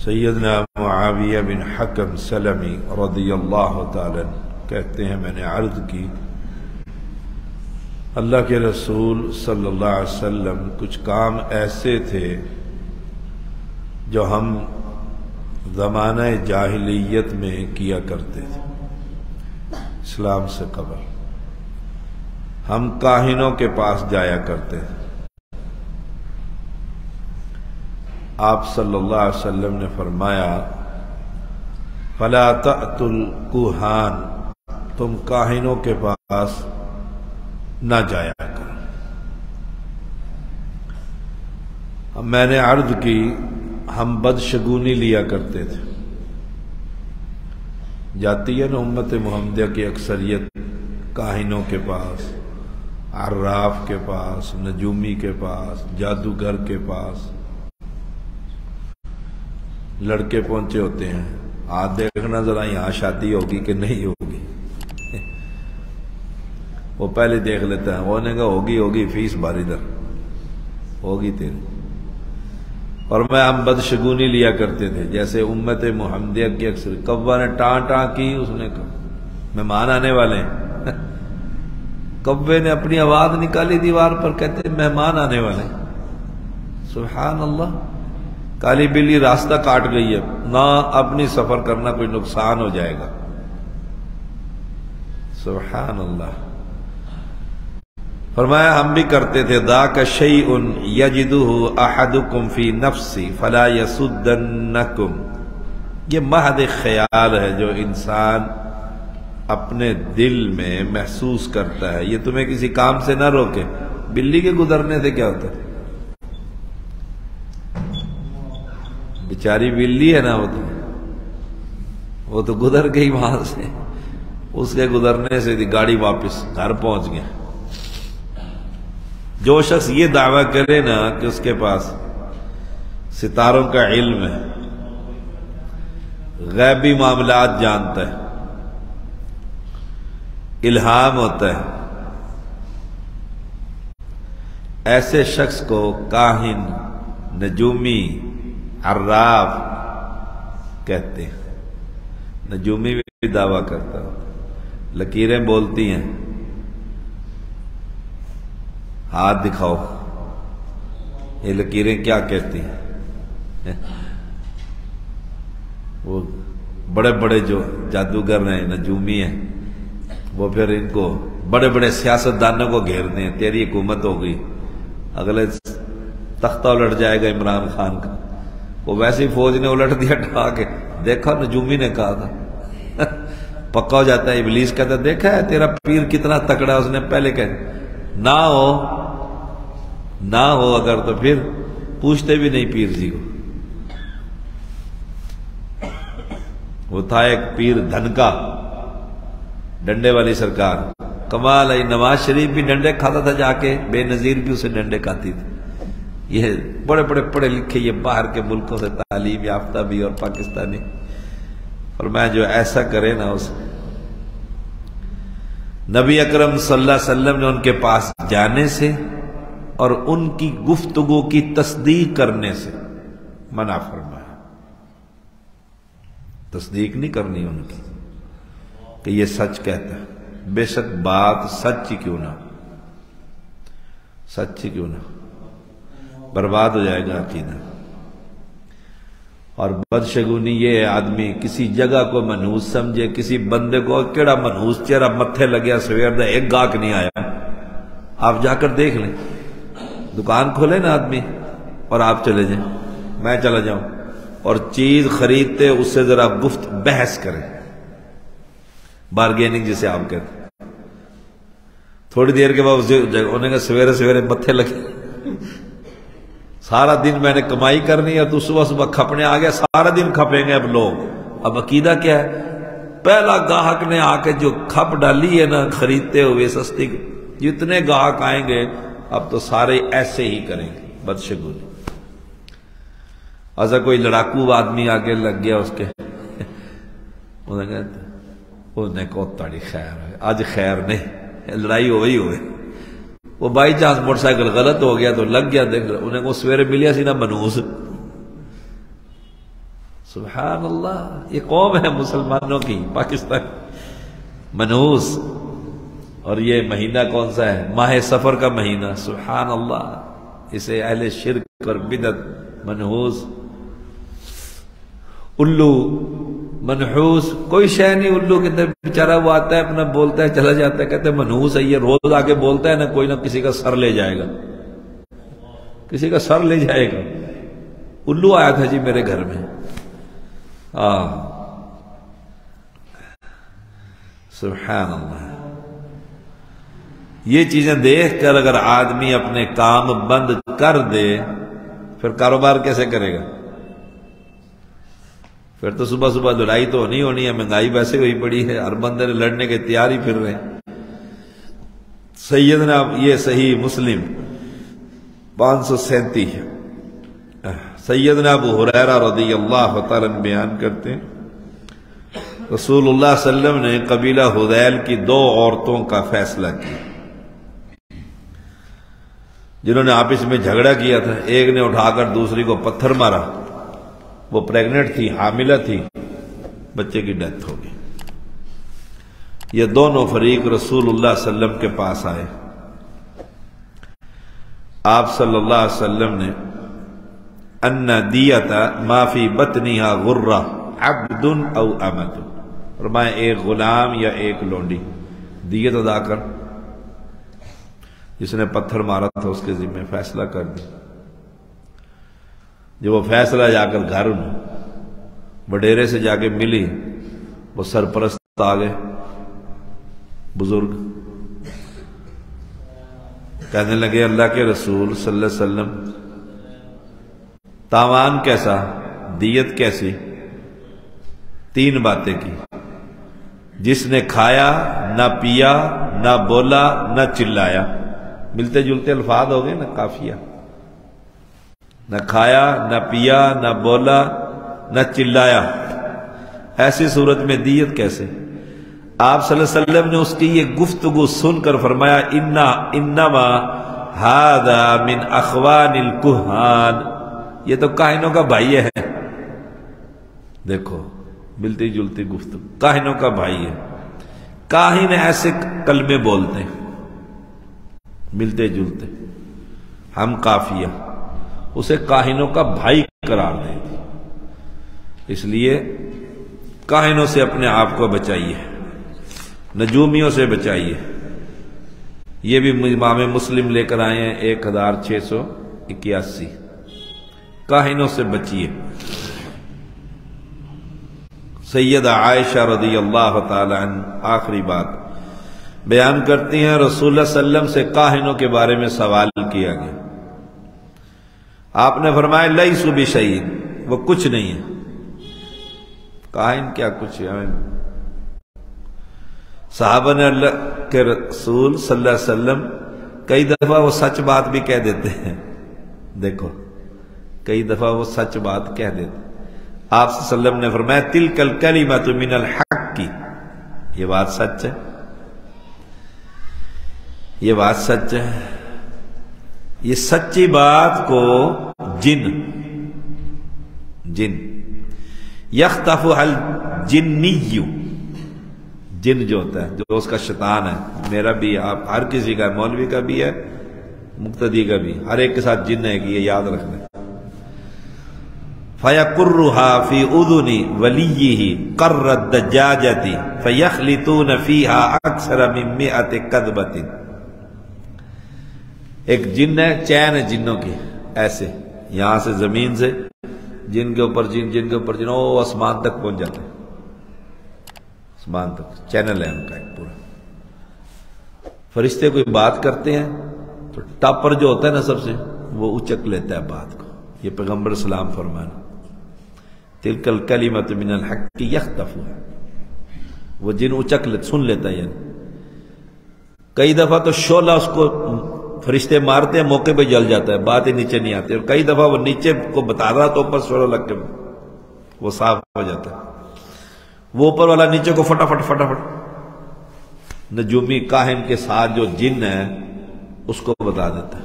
سیدنا معاویہ بن حکم سلمی رضی اللہ تعالی عنہ کہتے ہیں میں نے عرض کی اللہ کے رسول صلی اللہ علیہ وسلم کچھ کام ایسے تھے جو ہم زمانہ جاہلیت میں کیا کرتے تھے، اسلام سے قبل ہم کاہنوں کے پاس جایا کرتے تھے۔ آپ صلی اللہ علیہ وسلم نے فرمایا فَلَا تَأْتُوا الْكُهَانَ، تم کاہنوں کے پاس نہ جایا کرو۔ میں نے عرض کی ہم بدشگونی لیا کرتے تھے، جاتی ہے نا امت محمدیہ کی اکثریت کاہنوں کے پاس، عراف کے پاس، نجومی کے پاس، جادوگر کے پاس، لڑکے پہنچے ہوتے ہیں، آج دیکھنا ذرا یہاں شادی ہوگی کہ نہیں ہوگی، وہ پہلے دیکھ لیتا ہے، وہ نے کہا ہوگی فیس بھاری در ہوگی تیری۔ اور ہم بدشگونی لیا کرتے تھے، جیسے امت محمدیہ کی اکثر کبا نے ٹاں کی، اس نے کہا مہمان آنے والے ہیں، کبے نے اپنی آواز نکالی دیوار پر، کہتے ہیں مہمان آنے والے ہیں۔ سبحان اللہ، کالی بلی راستہ کاٹ گئی ہے، نہ اپنی سفر کرنا کوئی نقصان ہو جائے گا۔ سبحان اللہ، فرمایا ہم بھی کرتے تھے ذاک شیء یجدہ احدکم فی نفسی فلا یصدنکم، یہ محض خیال ہے جو انسان اپنے دل میں محسوس کرتا ہے، یہ تمہیں کسی کام سے نہ روکے۔ بلی کے گزرنے سے کیا ہوتا ہے، بیچاری بلی ہے نا، وہ تو گزر گئی وہاں سے، اس کے گزرنے سے گاڑی واپس گھر پہنچ گیا۔ جو شخص یہ دعویٰ کرے نا کہ اس کے پاس ستاروں کا علم ہے، غیبی معاملات جانتا ہے، الہام ہوتا ہے، ایسے شخص کو کاہن، نجومی، عراف کہتے ہیں۔ نجومی بھی دعویٰ کرتا ہے، لکیریں بولتی ہیں، ہاتھ دکھاؤ، یہ لکیریں کیا کہتی ہیں؟ وہ بڑے بڑے جو جادوگر ہیں، نجومی ہیں، وہ پھر ان کو بڑے بڑے سیاستدانوں کو گھیرتے ہیں، تیری حکومت ہو گئی، اگلے تختہ الٹ جائے گا عمران خان کا، وہ ویسے ہی فوج نے الٹ دیا ڈھا کے، دیکھا نجومی نے کہا تھا، پکا ہو جاتا ہے ابلیس کہتا ہے دیکھا ہے تیرا پیر کتنا تکڑا، اس نے پہلے کہا نہ ہو اگر تو پھر پوچھتے بھی نہیں پیر جی کو۔ وہ تھا ایک پیر دھنکا، ڈنڈے والی سرکار، کمال ہے، نواز شریف بھی ڈنڈے کھاتا تھا جا کے، بے نظیر بھی اسے ڈنڈے کھاتی تھی۔ یہ بڑے بڑے پڑھے لکھے، یہ باہر کے ملکوں سے تعلیم یافتہ بھی اور پاکستانی، اور میں جو ایسا کرے نا اس نبی اکرم صلی اللہ علیہ وسلم نے ان کے پاس جانے سے اور ان کی گفتگو کی تصدیق کرنے سے منع فرمایا۔ تصدیق نہیں کرنی ان کی کہ یہ سچ کہتا ہے، بے شک بات سچ ہی کیوں نہ، برباد ہو جائے گا عقیدہ۔ اور بدشگونی یہ ہے آدمی کسی جگہ کو منحوس سمجھے، کسی بندے کو کیڑا منحوس چہرہ متھے لگیا سویر دا ایک گاہک نہیں آیا، آپ جا کر دیکھ لیں، دکان کھولے نا آدمی اور آپ چلے جائیں، میں چلا جاؤں، اور چیز خریدتے اس سے ذرا گفت بحث کریں، بارگیننگ جسے آپ کہتے ہیں، تھوڑی دیر کے بعد انہوں نے کہا سویرے متھے لگے، سارا دن میں نے کمائی کرنی ہے، تو صبح کھپنے آ گیا، سارا دن کھپیں گے اب لوگ۔ اب عقیدہ کیا ہے، پہلا گاہک نے آ کے جو کھپ ڈالی ہے نا خریدتے ہوئے سستی، جتنے گاہک آئیں گے اب تو سارے ایسے ہی کریں گے، بدشگونی۔ ایسا کوئی لڑاکو آدمی آگے لگ گیا اس کے، انہوں نے کہا تاڑی خیر ہے، آج خیر نہیں، لڑائی ہوئی ہوئے، وہ بائی چانس موٹر سائیکل غلط ہو گیا تو لگ گیا، دیکھ انہیں کو سویرے ملیا سی نا منوس، سبحان اللہ، یہ قوم ہے مسلمانوں کی پاکستان، منحوس. اور یہ مہینہ کون سا ہے؟ ماہ سفر کا مہینہ. سبحان اللہ، اسے اہل شرک اور بدعت، منحوس، الو، منحوس، کوئی شے نہیں. الو کے اندر بیچارہ وہ آتا ہے اپنا بولتا ہے چلا جاتا ہے، کہتے ہیں منحوس ہے یہ، روز آ کے بولتا ہے نا کوئی نہ کسی کا سر لے جائے گا، کسی کا سر لے جائے گا. الو آیا تھا جی میرے گھر میں. سبحان اللہ. یہ چیزیں دیکھ کر اگر آدمی اپنے کام بند کر دے پھر کاروبار کیسے کرے گا؟ پھر تو صبح صبح لڑائی تو ہونی ہے، مہنگائی ویسے ہوئی پڑی ہے، ہر بندے لڑنے کے تیار ہی پھر رہے ہیں. سیدنا یہ صحیح مسلم 537 سیدنا ابو ہریرہ رضی اللہ تعالیٰ عنہ بیان کرتے ہیں رسول اللہ صلی اللہ علیہ وسلم نے قبیلہ ہذیل کی 2 عورتوں کا فیصلہ کیا جنہوں نے آپس میں جھگڑا کیا تھا. ایک نے اٹھا کر دوسری کو پتھر مارا، وہ پریگننٹ تھی، حاملہ تھی، بچے کی ڈیتھ ہو گئی. یہ دونوں فریق رسول اللہ صلی اللہ علیہ وسلم کے پاس آئے. آپ صلی اللہ علیہ وسلم نے ان دیت ما فی بطنہا غرہ عبد او امت، فرمایا ایک غلام یا ایک لونڈی دیت ادا کر. جس نے پتھر مارا تھا اس کے ذمہ فیصلہ کر دیا. جب وہ فیصلہ جا کر گھر وڈیرے سے جا کے ملی، وہ سرپرست آ گئے بزرگ، کہنے لگے اللہ کے رسول صلی اللہ علیہ وسلم تاوان کیسا، دیت کیسی؟ 3 باتیں کی. جس نے کھایا نہ پیا نہ بولا نہ چلایا، ملتے جلتے الفاظ ہو گئے نا، قافیہ. نہ کھایا نہ پیا نہ بولا نہ چلایا، ایسی صورت میں دیت کیسے؟ آپ صلی اللہ علیہ وسلم نے اس کی یہ گفتگو سن کر فرمایا انما ھذا من اخوان الکہان، یہ تو کاہنوں کا بھائی ہے. دیکھو ملتی جلتی گفتگو، کاہنوں کا بھائی ہے. کاہن ایسے کلمے بولتے ہیں ملتے جلتے، ہم قافیہ، اسے کاہنوں کا بھائی قرار دے دی. اس لیے کاہنوں سے اپنے آپ کو بچائیے، نجومیوں سے بچائیے. یہ بھی امام مسلم لے کر آئے ہیں 1681. کاہنوں سے بچیے. سیدہ عائشہ رضی اللہ تعالی عنہ آخری بات بیان کرتی ہیں، رسول اللہ صلی اللہ علیہ وسلم سے کاہنوں کے بارے میں سوال کیا گیا. آپ نے فرمایا لیسوا بشیء، وہ کچھ نہیں ہے. کاہن کیا کچھ ہے؟ صحابہ نے اللہ کے رسول صلی اللہ علیہ وسلم کئی دفعہ وہ سچ بات بھی کہہ دیتے ہیں. دیکھو کئی دفعہ وہ سچ بات کہہ دیتے. آپ صلی اللہ علیہ وسلم نے فرمایا تلک الکلمۃ من الحق، یہ بات سچ ہے، یہ بات سچ ہے. یہ سچی بات کو جن یخطفها الجنی، جن جو ہوتا ہے جو اس کا شیطان ہے، میرا بھی، آپ ہر کسی کا، مولوی کا بھی ہے، مقتدی کا بھی، ہر ایک کے ساتھ جن ہے کہ یہ یاد رکھ لیں. فَيَقُرُّهَا فِي أُذُنِ وَلِيِّهِ قَرَّ الدَّجَاجَةِ فَيَخْلِطُونَ فِيهَا أَكْثَرَ مِن 100 كَذْبَةٍ. ایک جن ہے، چین ہے جنوں کی، ایسے یہاں سے زمین سے جن کے اوپر جن، جن کے اوپر جن، وہ آسمان تک پہنچ جاتے ہیں، آسمان تک چینل ہے ان کا ایک پورا. فرشتے کوئی بات کرتے ہیں تو ٹاپر جو ہوتا ہے نا سب سے، وہ اچک لیتا ہے بات کو. یہ پیغمبر اسلام فرمانا تلک الکلمۃ من الحق یخطفها، وہ جن اچک سن لیتا ہے. یعنی کئی دفعہ تو شعلہ اس کو فرشتے مارتے ہیں، موقع پہ جل جاتا ہے، بات ہی نیچے نہیں آتی. اور کئی دفعہ وہ نیچے کو بتا رہا تو اوپر شعلہ لگ کے وہ صاف ہو جاتا ہے. وہ اوپر والا نیچے کو فٹافٹ نجومی کاہن کے ساتھ جو جن ہے اس کو بتا دیتا ہے.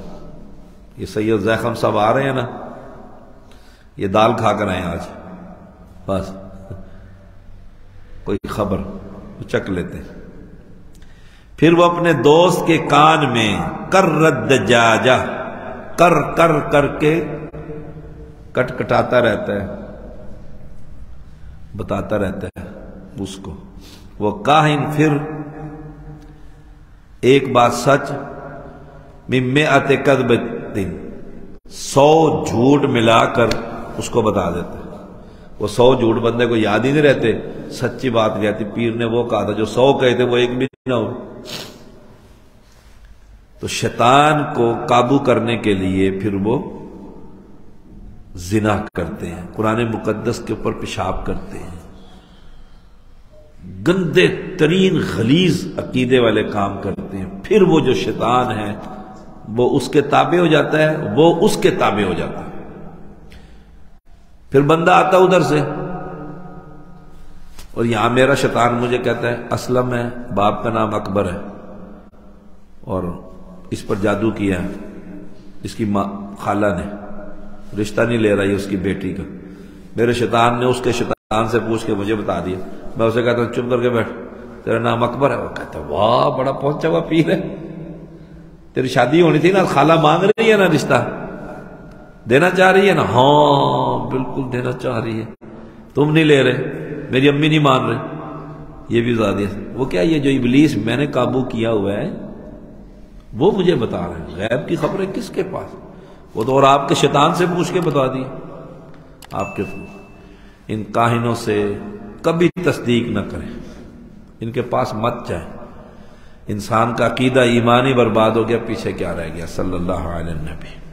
یہ سید زیخم صاحب آ رہے ہیں نا، یہ دال کھا کر آئے آج. بس کوئی خبر چک لیتے ہیں۔ پھر وہ اپنے دوست کے کان میں کرد جاجا کر کر کر کے کٹ کٹاتا رہتا ہے، بتاتا رہتا ہے اس کو۔ وہ کاہن پھر ایک بات سچ، مِمَّئَةِ کذبۃ 100 جھوٹ ملا کر اس کو بتا دیتا ہے۔ وہ 100 جھوٹ بندے کو یاد ہی نہیں رہتے، سچی بات نہیں آتی۔ پیر نے وہ کہا تھا جو 100 کہے تھے وہ ایک بھی نہ ہو۔ تو شیطان کو قابو کرنے کے لیے پھر وہ زنا کرتے ہیں، قرآن مقدس کے اوپر پیشاب کرتے ہیں، گندے ترین غلیظ عقیدے والے کام کرتے ہیں۔ پھر وہ جو شیطان ہے وہ اس کے تابع ہو جاتا ہے، وہ اس کے تابع ہو جاتا ہے۔ پھر بندہ آتا ادھر سے، اور یہاں میرا شیطان مجھے کہتا ہے اسلم ہے، باپ کا نام اکبر ہے، اور اس پر جادو کیا ہے اس کی خالہ نے، رشتہ نہیں لے رہا ہے اس کی بیٹی کا۔ میرے شیطان نے اس کے شیطان سے پوچھ کے مجھے بتا دیا۔ میں اسے کہتا ہوں چپ کر کے بیٹھ، تیرا نام اکبر ہے؟ وہ کہتا ہے واہ بڑا پہنچا ہوا پیر ہے، تیری شادی ہونی تھی نا، خالہ مانگ رہی ہے نا، رشتہ دینا چاہ رہی ہے نا؟ ہاں بالکل دینا چاہ رہی ہے، تم نہیں لے رہے، میری امی نہیں مان رہے، یہ بھی بتا دیا۔ وہ کیا، یہ جو ابلیس میں نے قابو کیا ہوا ہے وہ مجھے بتا رہے ہیں، غیب کی خبریں کس کے پاس؟ وہ تو اور آپ کے شیطان سے پوچھ کے بتا دی آپ کے۔ ان کاہنوں سے کبھی تصدیق نہ کریں، ان کے پاس مت جائیں، انسان کا عقیدہ ایمانی برباد ہو گیا، پیچھے کیا رہ گیا۔ صلی اللہ علیہ وسلم۔